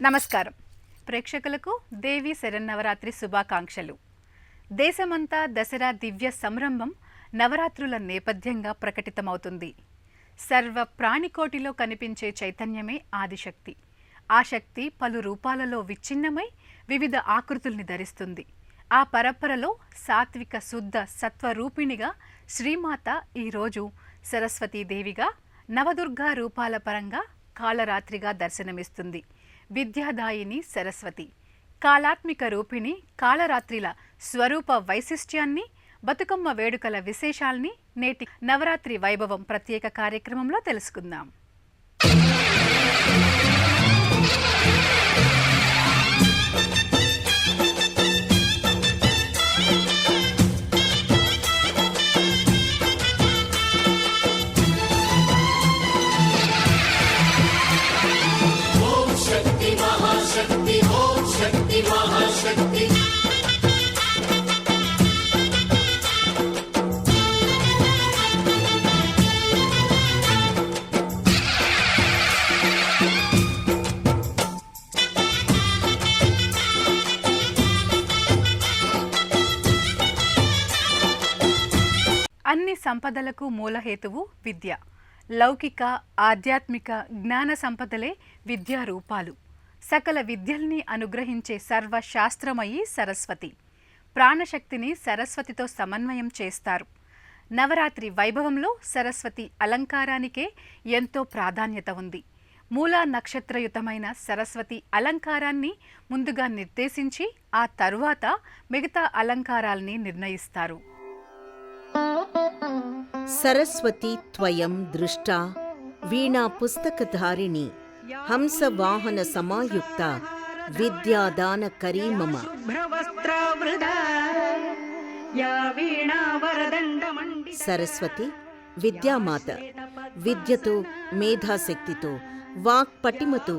నమస్కారం ప్రేక్షకులకు దేవి శరన్నవరాత్రి శుభాకాంక్షలు. దేశమంతా దసరా దివ్య సంరంభం నవరాత్రుల నేపథ్యంగా ప్రకటితమవుతుంది. సర్వ ప్రాణికోటిలో కనిపించే చైతన్యమే ఆదిశక్తి. ఆ శక్తి పలు రూపాలలో విచ్ఛిన్నమై వివిధ ఆకృతుల్ని ధరిస్తుంది. ఆ పరపరలో సాత్విక శుద్ధ సత్వరూపిణిగా శ్రీమాత ఈరోజు సరస్వతీదేవిగా, నవదుర్గా రూపాల పరంగా కాళరాత్రిగా దర్శనమిస్తుంది. విద్యాదాయిని సరస్వతి, కాళాత్మిక రూపిణి కాళరాత్రిల స్వరూప వైశిష్ట్యాన్ని, బతుకమ్మ వేడుకల విశేషాల్ని నేటి నవరాత్రి వైభవం ప్రత్యేక కార్యక్రమంలో తెలుసుకుందాం. అన్ని సంపదలకు మూలహేతువు విద్య. లౌకిక, ఆధ్యాత్మిక, జ్ఞాన సంపదలే విద్యా రూపాలు. సకల విద్యల్ని అనుగ్రహించే సర్వశాస్త్రమయీ సరస్వతి. ప్రాణశక్తిని సరస్వతితో సమన్వయం చేస్తారు. నవరాత్రి వైభవంలో సరస్వతి అలంకారానికే ఎంతో ప్రాధాన్యత ఉంది. మూలా నక్షత్రయుతమైన సరస్వతి అలంకారాన్ని ముందుగా నిర్దేశించి ఆ తరువాత మిగతా అలంకారాల్ని నిర్ణయిస్తారు. సరస్వతి త్వయం దృష్టా వీణా పుస్తకధారిణి హంసవాహన సమాయుక్త విద్యాదాన కరీ మమ. సరస్వతి విద్యామాత. విద్యతో, మేధాశక్తితో, వాక్ పటిమతో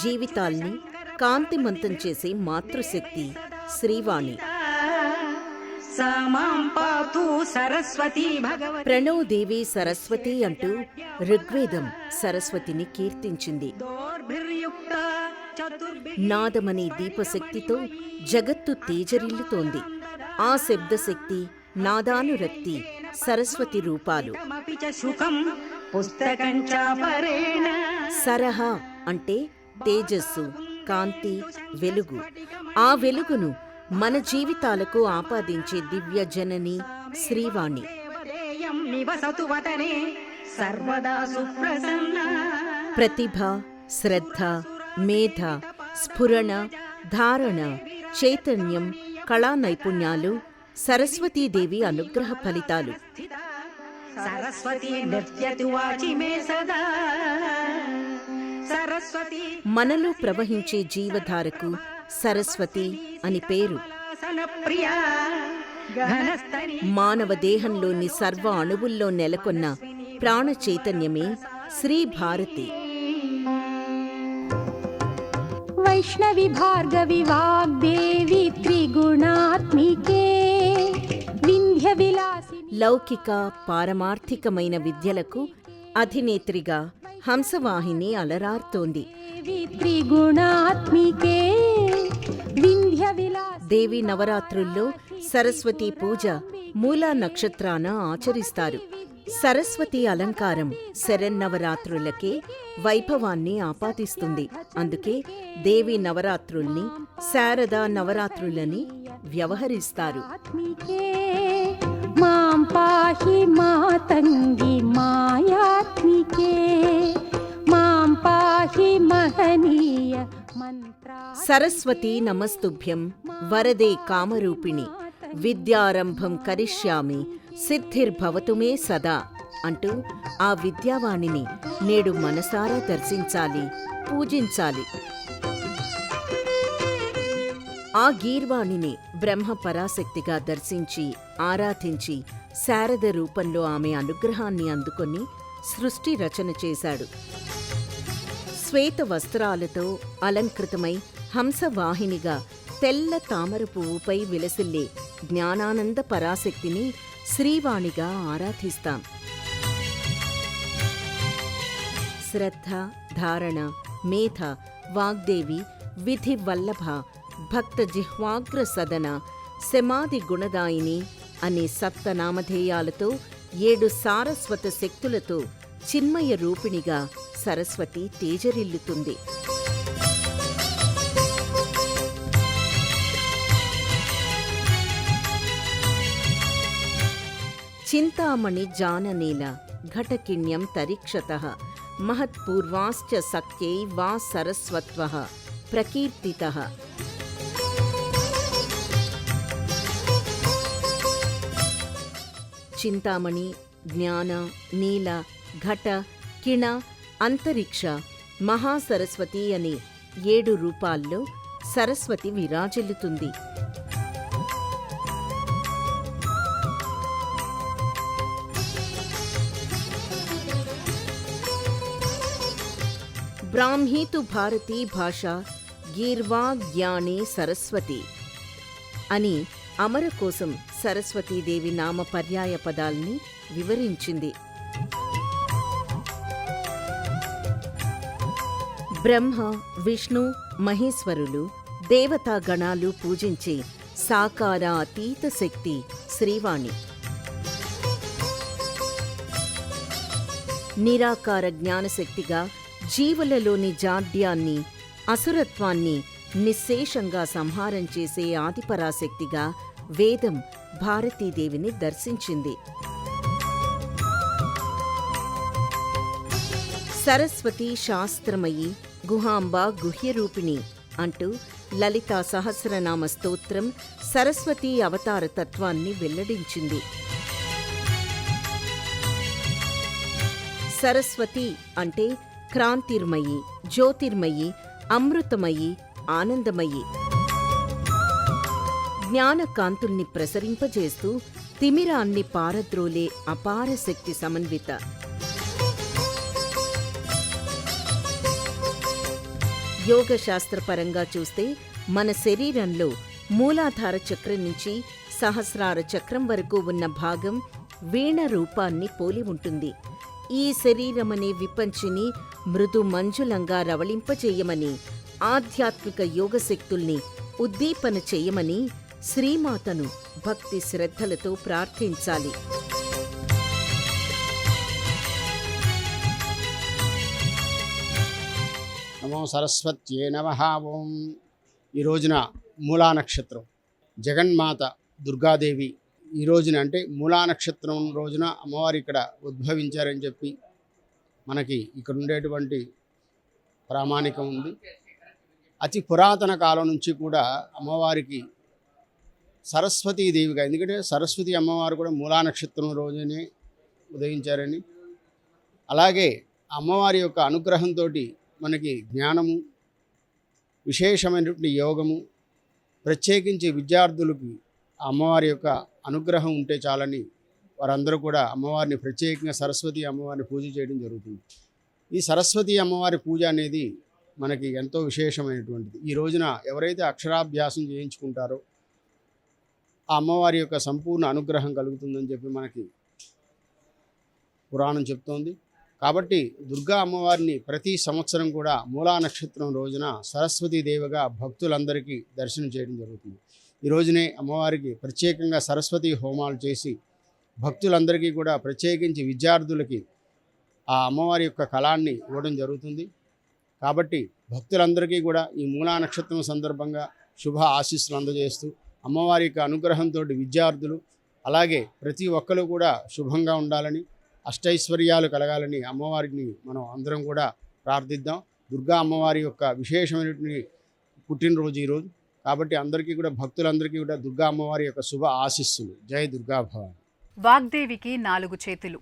జీవితాల్ని కాంతిమంతం చేసే మాతృశక్తి శ్రీవాణి. ప్రణో దేవి సరస్వతి అంటూ ఋగ్వేదం సరస్వతిని కీర్తించింది. నాదమనే దీపశక్తితో జగత్తు తేజరిల్లుతోంది. ఆ శబ్దశక్తి, నాదానురక్తి సరస్వతి రూపాలు. సరహ అంటే తేజస్సు, కాంతి, వెలుగు. ఆ వెలుగును మన జీవితాలకు ఆపాదించే దివ్య జనని శ్రీవాణి. ప్రతిభ, శ్రద్ధ, మేధ, స్ఫురణ, ధారణ, చైతన్యం, కళా నైపుణ్యాలు సరస్వతీదేవి అనుగ్రహ ఫలితాలు. మనలో ప్రవహించే జీవధారకు సరస్వతి అని పేరు. మానవ దేహంలోని సర్వ అణువుల్లో నెలకొన్న ప్రాణ చైతన్యమే శ్రీ భారతి. వైష్ణవి భార్గవి వాగ్దేవి త్రిగుణాత్మికే వింధ్య విలాసిని. లౌకిక, పారమార్థికమైన విద్యలకు అధినేత్రిగా హంసవాహిని అలరార్తోంది. త్రిగుణాత్మికే వింధ్య విలాసిని. దేవి నవరాత్రుల్లో సరస్వతి పూజ మూలా నక్షత్రాన ఆచరిస్తారు. సరస్వతి అలంకారం శరన్నవరాత్రులకే వైభవాన్ని ఆపాదిస్తుంది. అందుకే దేవి నవరాత్రుల్ని శారదా నవరాత్రులని వ్యవహరిస్తారు. మాం పాహి మాతంగి మాయాత్మికే మాం పాహి మహనీయ మంత్రా. సరస్వతి నమస్తుభ్యం వరదే కామరూపిణి విద్యారంభం కరిష్యామి సిద్ధిర్భవతు మే సదా అంటూ ఆ విద్యావాణిని నేడు మనసారా దర్శించాలి, పూజించాలి. ఆ గీర్వాణిని బ్రహ్మ పరాశక్తిగా దర్శించి ఆరాధించి శారద రూపంలో ఆమె అనుగ్రహాన్ని అందుకొని సృష్టి రచన చేశాడు. శ్వేత వస్త్రాలతో అలంకృతమై హంసవాహినిగా తెల్ల తామర పువ్వుపై విలసిల్లే జ్ఞానానంద పరాశక్తిని శ్రీవాణిగా ఆరాధిస్తాం. శ్రద్ధ, ధారణ, మేధ, వాగ్దేవి విధి వల్లభ, భక్త జిహ్వాగ్ర సదన, శమాది గుణదాయిని అనే సప్తనామధేయాలతో 7 సారస్వత శక్తులతో చిన్మయ రూపిణిగా సరస్వతి తేజరిల్లుతుంది. చింతామణి జాననేల ఘటకిణ్యం తరిక్షతః మహత్పూర్వాశ్చ సఖ్యై వా సరస్వత్వః ప్రకీర్తితః. చింతామణి, జ్ఞాన, నీల, ఘట, కిణ, అంతరిక్ష, మహాసరస్వతి అనే 7 రూపాల్లో సరస్వతి విరాజిల్లుతుంది. బ్రాహ్మీతు భారతీ భాష గీర్వా జ్ఞానే సరస్వతి అని అమర కోసం సరస్వతీదేవి నామ పర్యాయ పదాల్ని వివరించింది. బ్రహ్మ, విష్ణు, మహేశ్వరులు, దేవతాగణాలు పూజించే సాకార అతీత శక్తి శ్రీవాణి. నిరాకార జ్ఞానశక్తిగా జీవులలోని జాడ్యాన్ని, అసురత్వాన్ని నిశ్శేషంగా సంహారం చేసే ఆదిపరాశక్తిగా వేదం భారతీదేవిని దర్శించింది. సరస్వతి శాస్త్రమయి, గుహాంబ గుహ్యరూపిణి అంటూ లలితా సహస్రనామ స్తోత్రం సరస్వతీ అవతార తత్వాన్ని వెల్లడించింది. సరస్వతి అంటే క్రాంతిర్మయి, జ్యోతిర్మయి, అమృతమయి, ఆనందమయి. జ్ఞానకాంతుల్ని ప్రసరింపజేస్తూ తిమిరాన్ని పారద్రోలే అపార శక్తి సమన్విత. యోగశాస్త్రపరంగా చూస్తే మన శరీరంలో మూలాధార చక్రం నుంచి సహస్రార చక్రం వరకు ఉన్న భాగం వీణ రూపాన్ని పోలి ఉంటుంది. ఈ శరీరమనే విపంచిని మృదు మంజులంగా రవళింపచేయమని, ఆధ్యాత్మిక యోగశక్తుల్ని ఉద్దీపన చెయ్యమని శ్రీమాతను భక్తి శ్రద్ధలతో ప్రార్థించాలి. నమో సరస్వత్యే నమః. ఓం. ఈ రోజున మూలా నక్షత్రం, జగన్మాత దుర్గాదేవి ఈ రోజున అంటే మూలా నక్షత్రం రోజున అమ్మవారు ఇక్కడ ఉద్భవించారని చెప్పి మనకి ఇక్కడ ఉండేటువంటి ప్రామాణికం ఉంది. అతి పురాతన కాలం నుంచి కూడా అమ్మవారికి సరస్వతీదేవిగా, ఎందుకంటే సరస్వతి అమ్మవారు కూడా మూలా నక్షత్రం రోజునే ఉదయించారని, అలాగే అమ్మవారి యొక్క అనుగ్రహంతో మనకి జ్ఞానము, విశేషమైనటువంటి యోగము, ప్రత్యేకించి విద్యార్థులకి అమ్మవారి యొక్క అనుగ్రహం ఉంటే చాలని వారందరూ కూడా అమ్మవారిని ప్రత్యేకంగా సరస్వతి అమ్మవారిని పూజ చేయడం జరుగుతుంది. ఈ సరస్వతి అమ్మవారి పూజ అనేది మనకి ఎంతో విశేషమైనటువంటిది. ఈ రోజున ఎవరైతే అక్షరాభ్యాసం చేయించుకుంటారో ఆ అమ్మవారి యొక్క సంపూర్ణ అనుగ్రహం కలుగుతుందని చెప్పి మనకి పురాణం చెప్తోంది. కాబట్టి దుర్గా అమ్మవారిని ప్రతి సంవత్సరం కూడా మూలా నక్షత్రం రోజున సరస్వతీదేవిగా భక్తులందరికీ దర్శనం చేయడం జరుగుతుంది. ఈ రోజునే అమ్మవారికి ప్రత్యేకంగా సరస్వతి హోమాలు చేసి భక్తులందరికీ కూడా ప్రత్యేకించి విద్యార్థులకి ఆ అమ్మవారి యొక్క కళాన్ని ఇవ్వడం జరుగుతుంది. కాబట్టి భక్తులందరికీ కూడా ఈ మూలా నక్షత్రం సందర్భంగా శుభ ఆశీస్సులు అందజేస్తూ అమ్మవారి యొక్క అనుగ్రహంతో విద్యార్థులు అలాగే ప్రతి ఒక్కరు కూడా శుభంగా ఉండాలని, అష్టైశ్వర్యాలు కలగాలని అమ్మవారిని మనం అందరం కూడా ప్రార్థిద్దాం. దుర్గా అమ్మవారి యొక్క విశేషమైనటువంటి పుట్టినరోజు ఈరోజు. కాబట్టి అందరికీ కూడా భక్తులందరికీ కూడా దుర్గా అమ్మవారి యొక్క శుభ ఆశీస్సులు. జై దుర్గా భవాని. వాగ్దేవికి 4 చేతులు,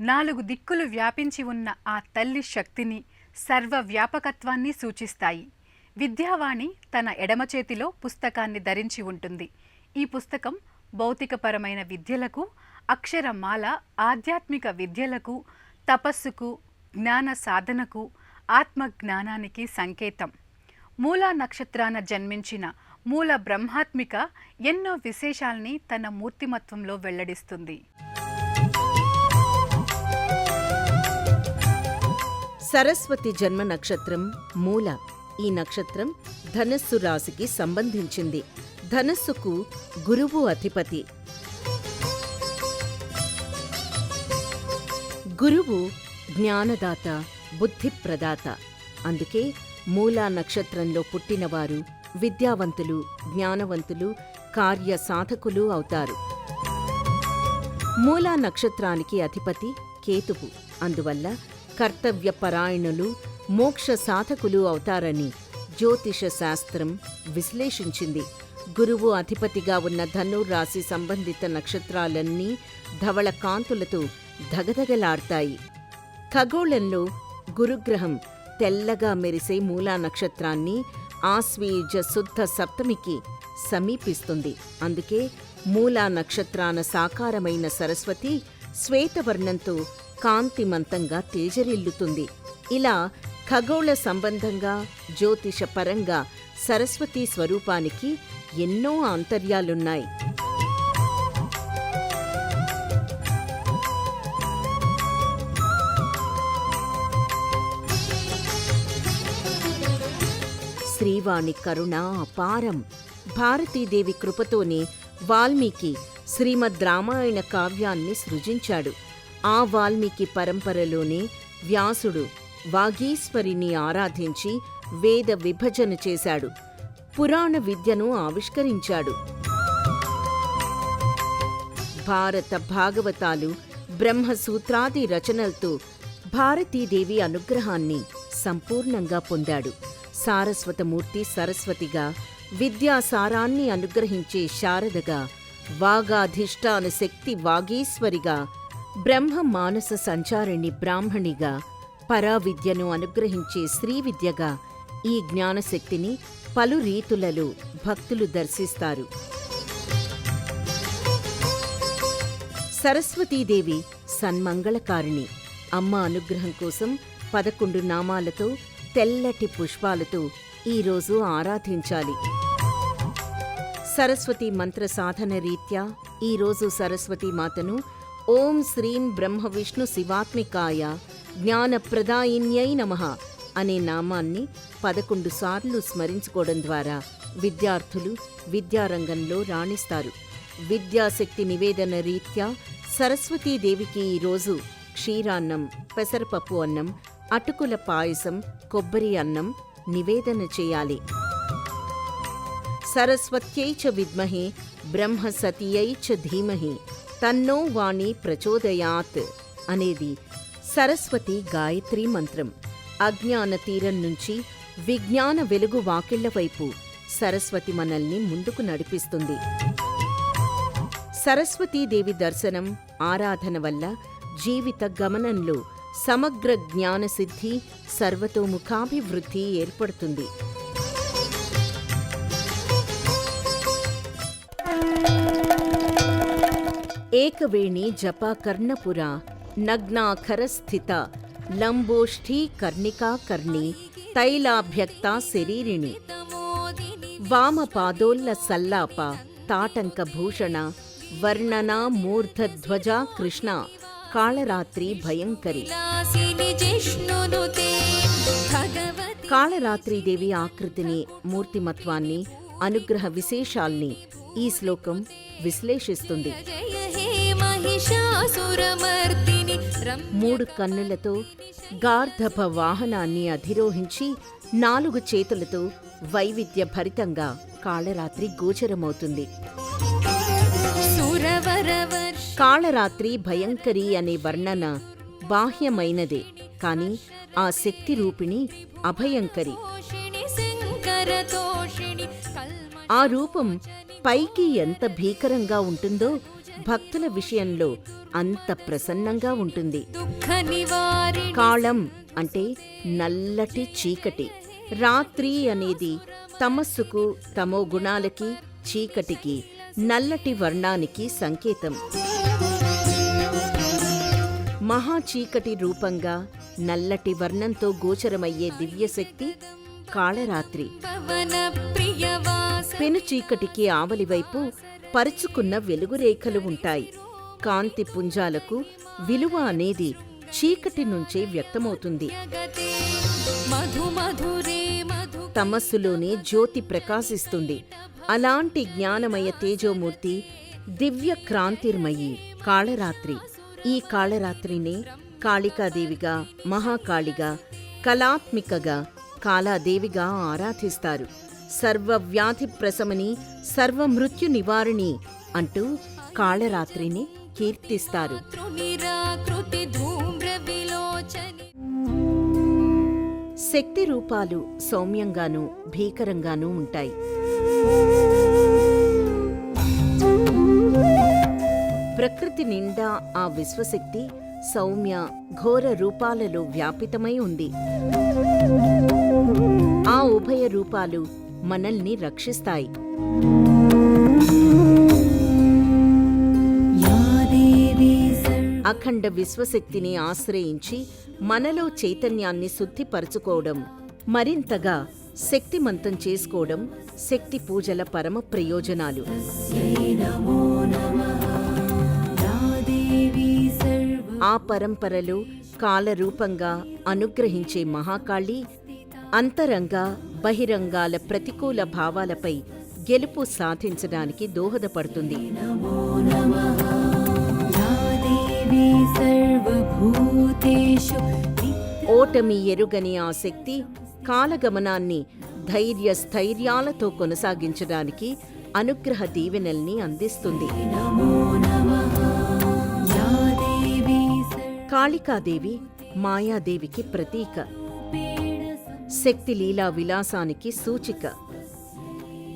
4 దిక్కులు వ్యాపించి ఉన్న ఆ తల్లి శక్తిని, సర్వ వ్యాపకత్వాన్ని సూచిస్తాయి. విద్యావాణి తన ఎడమ చేతిలో పుస్తకాన్ని ధరించి ఉంటుంది. ఈ పుస్తకం భౌతికపరమైన విద్యలకు, అక్షరమాల ఆధ్యాత్మిక విద్యలకు, తపస్సుకు, జ్ఞాన సాధనకు, ఆత్మజ్ఞానానికి సంకేతం. మూలా నక్షత్రాన జన్మించిన మూల బ్రహ్మాత్మిక ఎన్నో విశేషాల్ని తన మూర్తిమత్వంలో వెల్లడిస్తుంది. సరస్వతి జన్మ నక్షత్రం మూల. ఈ నక్షత్రం ధనస్సు రాశికి సంబంధించింది. ధనస్సుకు గురువు అధిపతి. గురువు జ్ఞానదాత, బుద్ధిప్రదాత. అందుకే మూలా నక్షత్రంలో పుట్టినవారు విద్యావంతులు, జ్ఞానవంతులు, కార్య సాధకులు అవుతారు. మూలా నక్షత్రానికి అధిపతి కేతువు. అందువల్ల కర్తవ్యపరాయణులు, మోక్ష సాధకులు అవుతారని జ్యోతిష శాస్త్రం విశ్లేషించింది. గురువు అధిపతిగా ఉన్న ధనుర్రాశి సంబంధిత నక్షత్రాలన్నీ ధవళ కాంతులతో ధగధగలాడతాయి. ఖగోళంలో గురుగ్రహం తెల్లగా మెరిసే మూలా నక్షత్రాన్ని ఆశ్వీజ శుద్ధ సప్తమికి సమీపిస్తుంది. అందుకే మూలా నక్షత్రాన సాకారమైన సరస్వతి శ్వేతవర్ణంతో కాంతిమంతంగా తేజరిల్లుతుంది. ఇలా ఖగోళ సంబంధంగా, జ్యోతిష పరంగా సరస్వతీ స్వరూపానికి ఎన్నో ఆంతర్యాలున్నాయి. శ్రీవాణి కరుణ అపారం. భారతీదేవి కృపతోనే వాల్మీకి శ్రీమద్ రామాయణ కావ్యాన్ని సృజించాడు. ఆ వాల్మీకి పరంపరలోనే వ్యాసుడు వాగీశ్వరిని ఆరాధించి వేద విభజన చేశాడు. పురాణ విద్యను ఆవిష్కరించాడు. భారత భాగవతాలు, బ్రహ్మసూత్రాది రచనలతో భారతీదేవి అనుగ్రహాన్ని సంపూర్ణంగా పొందాడు. సారస్వతమూర్తి సరస్వతిగా, విద్యాసారాన్ని అనుగ్రహించే శారదగా, వాగాధిష్టాన శక్తి వాగీశ్వరిగా, బ్రహ్మ మానస సంచారిణి బ్రాహ్మణిగా, పరావిద్యను అనుగ్రహించే శ్రీవిద్యగా ఈ జ్ఞానశక్తిని పలు రీతులలో భక్తులు దర్శిస్తారు. సరస్వతీదేవి సన్మంగళకారిణి. అమ్మ అనుగ్రహం కోసం 11 నామాలతో, తెల్లటి పుష్పాలతో ఈరోజు ఆరాధించాలి. సరస్వతీ మంత్ర సాధన రీత్యా ఈరోజు సరస్వతీమాతను ఓం శ్రీం బ్రహ్మ విష్ణు శివాత్మికాయ జ్ఞానప్రదాయిన్యై నమః అనే నామాన్ని 11 సార్లు స్మరించుకోవడం ద్వారా విద్యార్థులు విద్యారంగంలో రాణిస్తారు. విద్యాశక్తి నివేదన రీత్యా సరస్వతీదేవికి ఈరోజు క్షీరాన్నం, పెసరపప్పు అన్నం, అటుకుల పాయసం, కొబ్బరి అన్నం నివేదన చేయాలి. సరస్వత్యై చ విద్మహే బ్రహ్మసతియై చ ధీమహి తన్నో వాణి ప్రచోదయాత్ అనేది సరస్వతి గాయత్రీ మంత్రం. అజ్ఞాన తీరం నుంచి విజ్ఞాన వెలుగు వాకిళ్ల వైపు సరస్వతి మనల్ని ముందుకు నడిపిస్తుంది. సరస్వతీదేవి దర్శనం, ఆరాధన వల్ల జీవిత గమనంలో సమగ్ర జ్ఞానసిద్ధి, సర్వతోముఖాభివృద్ధి ఏర్పడుతుంది. ఏకవేణి జపా కర్ణపురా నగ్నాఖరస్థిత లంబోష్ఠీ కర్ణికా కర్ణి తైలాభ్యక్తా శరీరిణి వామపాదోల్ల సల్లాప తాటంక భూషణ వర్ణనా మూర్ధధ్వజా కృష్ణ కాళరాత్రి భయంకరి. కాళరాత్రీదేవి ఆకృతిని, మూర్తిమత్వాన్ని, అనుగ్రహ విశేషాల్ని ఈ శ్లోకం విశ్లేషిస్తుంది. 3 కన్నులతో గార్ధప వాహనాన్ని అధిరోహించి 4 చేతులతో వైవిధ్య భరితంగా కాళరాత్రి గోచరమవుతుంది. కాళరాత్రి భయంకరి అనే వర్ణన బాహ్యమైనదే, కాని ఆ శక్తి రూపిణి అభయంకరి. ఆ రూపం పైకి ఎంత భీకరంగా ఉంటుందో భక్తుల విషయంలో అంత ప్రసన్నంగా ఉంటుంది. కాళం అంటే నల్లటి చీకటి. రాత్రి అనేది తమస్సుకు, తమో గుణాలకి, చీకటికి, నల్లటి వర్ణానికి సంకేతం. మహాచీకటి రూపంగా నల్లటి వర్ణంతో గోచరమయ్యే దివ్యశక్తి కాళరాత్రి. పెను చీకటికి ఆవలివైపు పరుచుకున్న వెలుగురేఖలు ఉంటాయి. కాంతి పుంజాలకు విలువ అనేది చీకటి నుంచే వ్యక్తమవుతుంది. తమస్సులోనే జ్యోతి ప్రకాశిస్తుంది. అలాంటి జ్ఞానమయ తేజోమూర్తి, దివ్య క్రాంతిర్మయి కాళరాత్రి. ఈ కాళరాత్రినే కాళికాదేవిగా, మహాకాళిగా, కళాత్మికగా, కాళాదేవిగా ఆరాధిస్తారు. సర్వవ్యాధి ప్రశమని, సర్వమృత్యు నివారిణి అంటూ కాళరాత్రిని కీర్తిస్తారు. శక్తి రూపాలు సౌమ్యంగానూ భీకరంగానూ ఉంటాయి. ప్రకృతి నిండా ఆ విశ్వశక్తి సౌమ్య ఘోర రూపాలలో వ్యాపితమై ఉంది. ఆ ఉభయ రూపాలు మనల్ని రక్షిస్తాయి. అఖండ విశ్వశక్తిని ఆశ్రయించి మనలో చైతన్యాన్ని శుద్ధిపరచుకోవడం, మరింతగా శక్తిమంతం చేసుకోవడం శక్తి పూజల పరమ ప్రయోజనాలు. ఆ పరంపరలో కాలరూపంగా అనుగ్రహించే మహాకాళి అంతరంగ బహిరంగాల ప్రతికూల భావాలపై గెలుపు సాధించడానికి దోహదపడుతుంది. ఓటమి ఎరుగని ఆ శక్తి కాలగమనాన్ని ధైర్య స్థైర్యాలతో కొనసాగించడానికి అనుగ్రహ దీవెనల్ని అందిస్తుంది. కాళికాదేవి మాయాదేవికి ప్రతీక, శక్తి లీలా విలాసానికి సూచిక.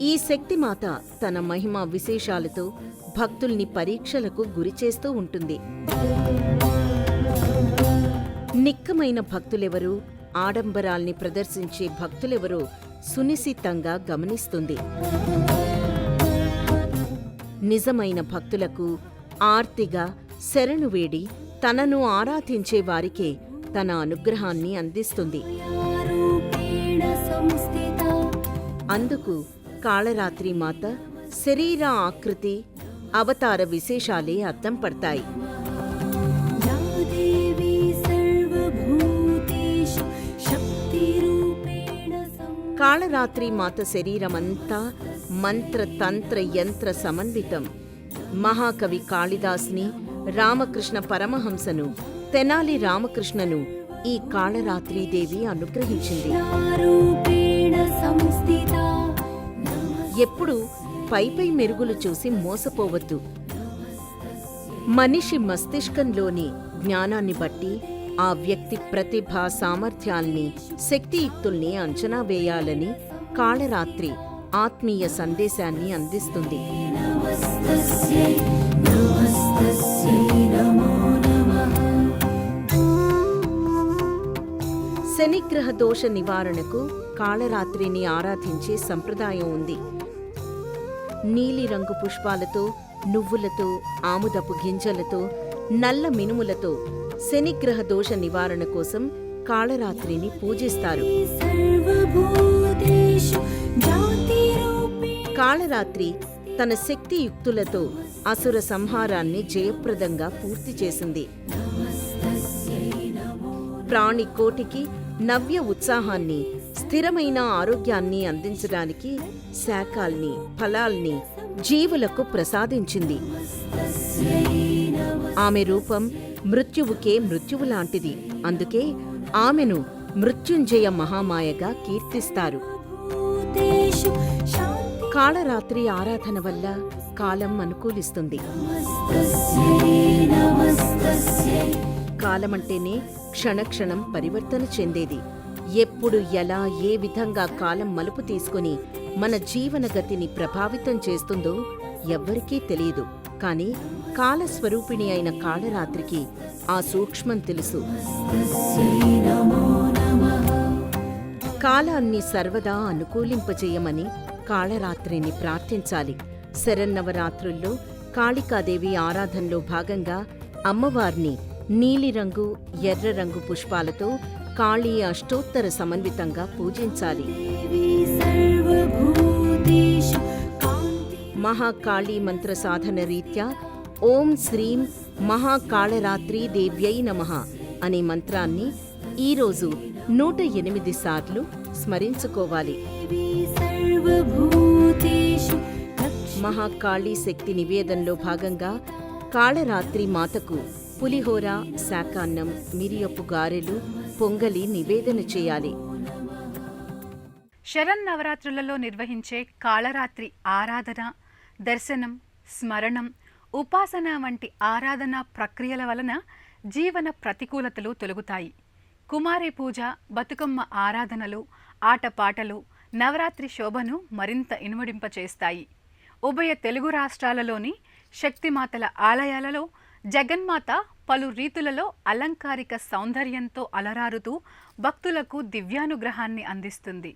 ఈ శక్తిమాత తన మహిమ విశేషాలతో భక్తుల్ని పరీక్షలకు గురిచేస్తూ ఉంటుంది. నిక్కమైన భక్తులెవరూ, ఆడంబరాల్ని ప్రదర్శించే భక్తులెవరో సునిశితంగా గమనిస్తుంది. నిజమైన భక్తులకు ఆర్తిగా శరణు వేడి తనను ఆరాధించే వారికే తన అనుగ్రహాన్ని అందిస్తుంది. అందుకు కాళరాత్రి మాత శరీర ఆకృతి, అవతార విశేషాలే అద్దం పడతాయి. కాళరాత్రి మాత శరీరమంతా మంత్ర తంత్ర యంత్ర సమన్వితం. మహాకవి కాళిదాస్ని, రామకృష్ణ పరమహంసను, తెనాలి రామకృష్ణను ఈ కాళరాత్రీదేవి అనుగ్రహించింది. ఎప్పుడు పైపై మెరుగులు చూసి మోసపోవద్దు. మనిషి మస్తిష్కంలోని జ్ఞానాన్ని బట్టి ఆ వ్యక్తి ప్రతిభ సామర్థ్యాల్ని, శక్తియుక్తుల్ని అంచనా వేయాలని కాళరాత్రి ఆత్మీయ సందేశాన్ని అందిస్తుంది. శనిగ్రహ దోష నివారణకు కాళరాత్రిని ఆరాధించే సంప్రదాయం ఉంది. నీలిరంగు పుష్పాలతో, నువ్వులతో, ఆముదపు గింజలతో, నల్ల మినుములతో శనిగ్రహ దోష నివారణ కోసం కాళరాత్రిని పూజిస్తారు. కాళరాత్రి తన శక్తియుక్తులతో అసుర సంహారాన్ని జయప్రదంగా పూర్తి చేసింది. ప్రాణికోటికి నవ్య ఉత్సాహాన్ని, స్థిరమైన ఆరోగ్యాన్ని అందించడానికి శాఖల్ని, ఫలాల్ని జీవులకు ప్రసాదించింది. ఆమె రూపం మృత్యువుకే మృత్యువులాంటిది. అందుకే ఆమెను మృత్యుంజయ మహామాయగా కీర్తిస్తారు. కాళరాత్రి ఆరాధన వల్ల కాలం అనుకూలిస్తుంది. కాలమంటేనే క్షణక్షణం పరివర్తన చెందేది. ఎప్పుడు ఎలా ఏ విధంగా కాలం మలుపు తీసుకుని మన జీవన గతిని ప్రభావితం చేస్తుందో ఎవ్వరికీ తెలియదు. కాని కాలస్వరూపిణి అయిన కాళరాత్రికి ఆ సూక్ష్మం తెలుసు. కాలాన్ని సర్వదా అనుకూలింపజేయమని కాళరాత్రిని ప్రార్థించాలి. శరన్నవరాత్రుల్లో కాళికాదేవి ఆరాధనలో భాగంగా అమ్మవారిని నీలిరంగు, ఎర్ర రంగు పుష్పాలతో కాళీ అష్టోత్తర సమన్వితంగా పూజించాలి. మహాకాళీ మంత్ర సాధన రీత్యా ఓం శ్రీం మహాకాళరాత్రీ దేవ్యై నమః అనే మంత్రాన్ని ఈరోజు 108 సార్లు స్మరించుకోవాలి. మహాకాళీ శక్తి నివేదనలో భాగంగా కాళరాత్రి మాతకు పులిహోర, శాకాన్నం, మిరియపు గారెలు, పొంగలి నివేదన చేయాలి. శరన్నవరాత్రులలో నిర్వహించే కాళరాత్రి ఆరాధన, దర్శనం, స్మరణం, ఉపాసన వంటి ఆరాధనా ప్రక్రియల వలన జీవన ప్రతికూలతలు తొలగుతాయి. కుమారి పూజ, బతుకమ్మ ఆరాధనలు, ఆటపాటలు నవరాత్రి శోభను మరింత ఇనుమడింపచేస్తాయి. ఉభయ తెలుగు రాష్ట్రాలలోని శక్తిమాతల ఆలయాలలో జగన్మాత పలు రీతులలో అలంకారిక సౌందర్యంతో అలరారుతూ భక్తులకు దివ్యానుగ్రహాన్ని అందిస్తుంది.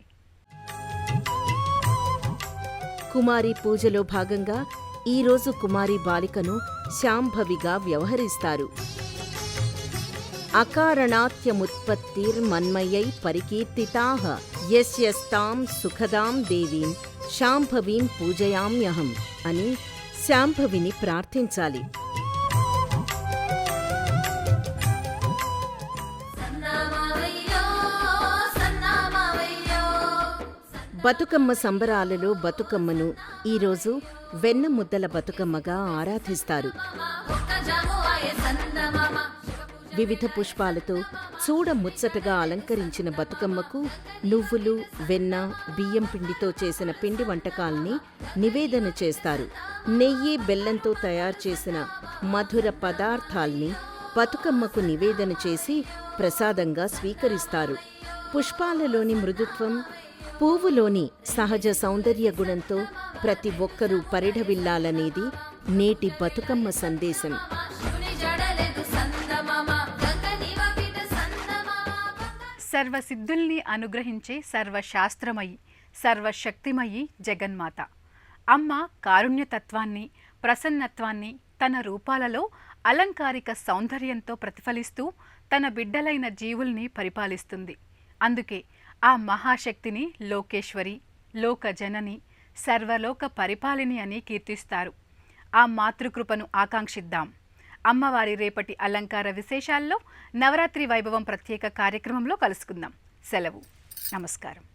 కుమారి పూజలో భాగంగా ఈరోజు కుమారి బాలికను శాంభవిగా వ్యవహరిస్తారు. అకారణాత్యముత్పత్తిర్మన్మయై పరికీర్తితాః యస్యస్తాం సుఖదాం దేవీం శాంభవీం పూజయామ్యహం అని శాంభవిని ప్రార్థించాలి. బతుకమ్మ సంబరాలలో బతుకమ్మను ఈరోజు వెన్న ముద్దల బతుకమ్మగా ఆరాధిస్తారు. వివిధ పుష్పాలతో చూడ ముచ్చటగా అలంకరించిన బతుకమ్మకు నువ్వులు, వెన్న, బియ్యం పిండితో చేసిన పిండి వంటకాల్ని నివేదన చేస్తారు. నెయ్యి, బెల్లంతో తయారు చేసిన మధుర పదార్థాల్ని బతుకమ్మకు నివేదన చేసి ప్రసాదంగా స్వీకరిస్తారు. పుష్పాలలోని మృదుత్వం, పువ్వులోని సహజ సౌందర్య గుణంతో ప్రతి ఒక్కరూ పరిఢవిల్లాలనేది నేటి బతుకమ్మ సందేశం. సర్వసిద్ధుల్ని అనుగ్రహించే సర్వశాస్త్రమయి, సర్వశక్తిమయి జగన్మాత అమ్మ కారుణ్యతత్వాన్ని, ప్రసన్నత్వాన్ని తన రూపాలలో అలంకారిక సౌందర్యంతో ప్రతిఫలిస్తూ తన బిడ్డలైన జీవుల్ని పరిపాలిస్తుంది. అందుకే ఆ మహాశక్తిని లోకేశ్వరి, లోకజనని, సర్వలోక పరిపాలిని అని కీర్తిస్తారు. ఆ మాతృకృపను ఆకాంక్షిద్దాం. అమ్మవారి రేపటి అలంకార విశేషాల్లో నవరాత్రి వైభవం ప్రత్యేక కార్యక్రమంలో కలుసుకుందాం. సెలవు. నమస్కారం.